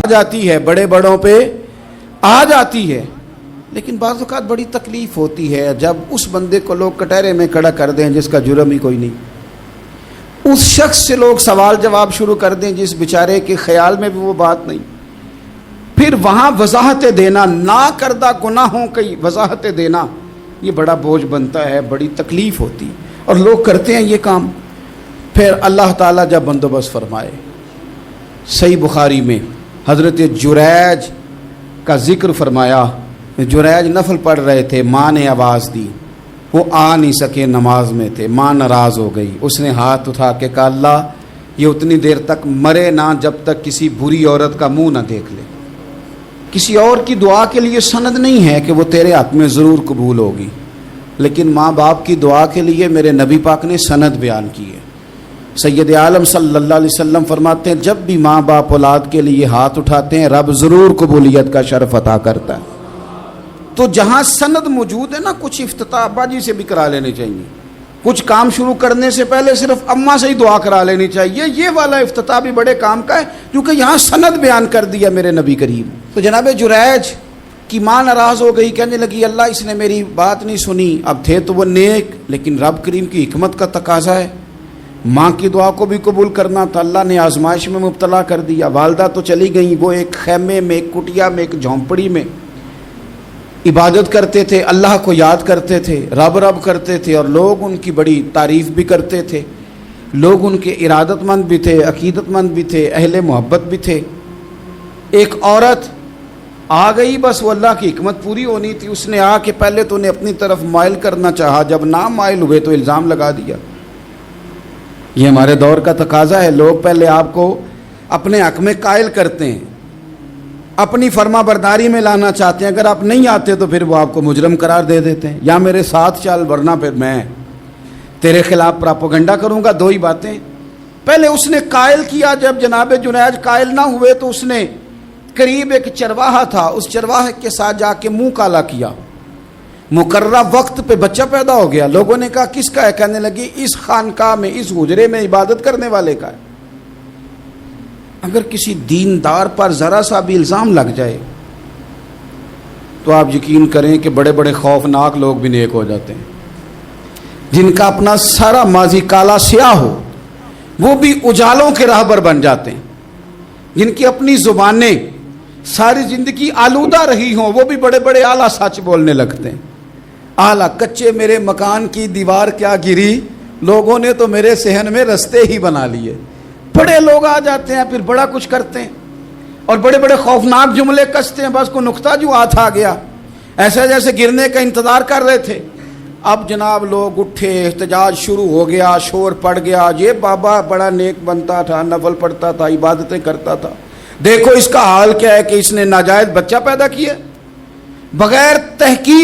جاتی ہے، بڑے بڑوں پہ آ جاتی ہے، لیکن بعض اوقات بڑی تکلیف ہوتی ہے جب اس بندے کو لوگ کٹہرے میں کھڑا کر دیں جس کا جرم ہی کوئی نہیں، اس شخص سے لوگ سوال جواب شروع کر دیں جس بیچارے کے خیال میں بھی وہ بات نہیں، پھر وہاں وضاحتیں دینا، نہ کردہ گناہوں کی وضاحتیں دینا، یہ بڑا بوجھ بنتا ہے، بڑی تکلیف ہوتی، اور لوگ کرتے ہیں یہ کام۔ پھر اللہ تعالیٰ جب بندوبست فرمائے، صحیح بخاری میں حضرت جریج کا ذکر فرمایا، جریج نفل پڑھ رہے تھے، ماں نے آواز دی، وہ آ نہیں سکے، نماز میں تھے، ماں ناراض ہو گئی، اس نے ہاتھ اٹھا کے کہا اللہ یہ اتنی دیر تک مرے نہ جب تک کسی بری عورت کا منہ نہ دیکھ لے۔ کسی اور کی دعا کے لیے سند نہیں ہے کہ وہ تیرے حق میں ضرور قبول ہوگی، لیکن ماں باپ کی دعا کے لیے میرے نبی پاک نے سند بیان کی ہے۔ سید عالم صلی اللہ علیہ وسلم فرماتے ہیں جب بھی ماں باپ اولاد کے لیے ہاتھ اٹھاتے ہیں رب ضرور قبولیت کا شرف عطا کرتا ہے۔ تو جہاں سند موجود ہے نا، کچھ افتتاح ابا جی سے بھی کرا لینے چاہیے، کچھ کام شروع کرنے سے پہلے صرف اماں سے ہی دعا کرا لینی چاہیے، یہ والا افتتاح بھی بڑے کام کا ہے کیونکہ یہاں سند بیان کر دیا میرے نبی کریم۔ تو جناب جریج کی ماں ناراض ہو گئی، کہنے لگی اللہ اس نے میری بات نہیں سنی، اب تھے تو وہ نیک، لیکن رب کریم کی حکمت کا تقاضا ہے، ماں کی دعا کو بھی قبول کرنا تھا، اللہ نے آزمائش میں مبتلا کر دیا۔ والدہ تو چلی گئیں، وہ ایک خیمے میں، ایک کٹیا میں، ایک جھونپڑی میں عبادت کرتے تھے، اللہ کو یاد کرتے تھے، رب رب کرتے تھے، اور لوگ ان کی بڑی تعریف بھی کرتے تھے، لوگ ان کے ارادت مند بھی تھے، عقیدت مند بھی تھے، اہل محبت بھی تھے۔ ایک عورت آ گئی، بس وہ اللہ کی حکمت پوری ہونی تھی، اس نے آ کے پہلے تو انہیں اپنی طرف مائل کرنا چاہا، جب نہ مائل ہوئے تو الزام لگا دیا۔ یہ ہمارے دور کا تقاضا ہے، لوگ پہلے آپ کو اپنے حق میں قائل کرتے ہیں، اپنی فرما برداری میں لانا چاہتے ہیں، اگر آپ نہیں آتے تو پھر وہ آپ کو مجرم قرار دے دیتے ہیں، یا میرے ساتھ چل ورنہ پھر میں تیرے خلاف پراپوگنڈا کروں گا۔ دو ہی باتیں، پہلے اس نے قائل کیا، جب جناب جنید قائل نہ ہوئے تو اس نے قریب ایک چرواہا تھا، اس چرواہے کے ساتھ جا کے منہ کالا کیا، مقررہ وقت پہ بچہ پیدا ہو گیا، لوگوں نے کہا کس کا ہے، کہنے لگی اس خانقاہ میں، اس حجرے میں عبادت کرنے والے کا ہے۔ اگر کسی دیندار پر ذرا سا بھی الزام لگ جائے تو آپ یقین کریں کہ بڑے بڑے خوفناک لوگ بھی نیک ہو جاتے ہیں، جن کا اپنا سارا ماضی کالا سیاہ ہو وہ بھی اجالوں کے راہبر بن جاتے ہیں، جن کی اپنی زبانیں ساری زندگی آلودہ رہی ہوں وہ بھی بڑے بڑے اعلیٰ سچ بولنے لگتے ہیں۔ اعلیٰ کچے میرے مکان کی دیوار کیا گری، لوگوں نے تو میرے صحن میں رستے ہی بنا لیے۔ بڑے لوگ آ جاتے ہیں، پھر بڑا کچھ کرتے ہیں اور بڑے بڑے خوفناک جملے کستے ہیں، بس کو نقطہ جو ہاتھ آ گیا، ایسے جیسے گرنے کا انتظار کر رہے تھے۔ اب جناب لوگ اٹھے، احتجاج شروع ہو گیا، شور پڑ گیا، یہ بابا بڑا نیک بنتا تھا، نفل پڑھتا تھا، عبادتیں کرتا تھا، دیکھو اس کا حال کیا ہے کہ اس نے ناجائز بچہ پیدا کیا بغیر تحقیق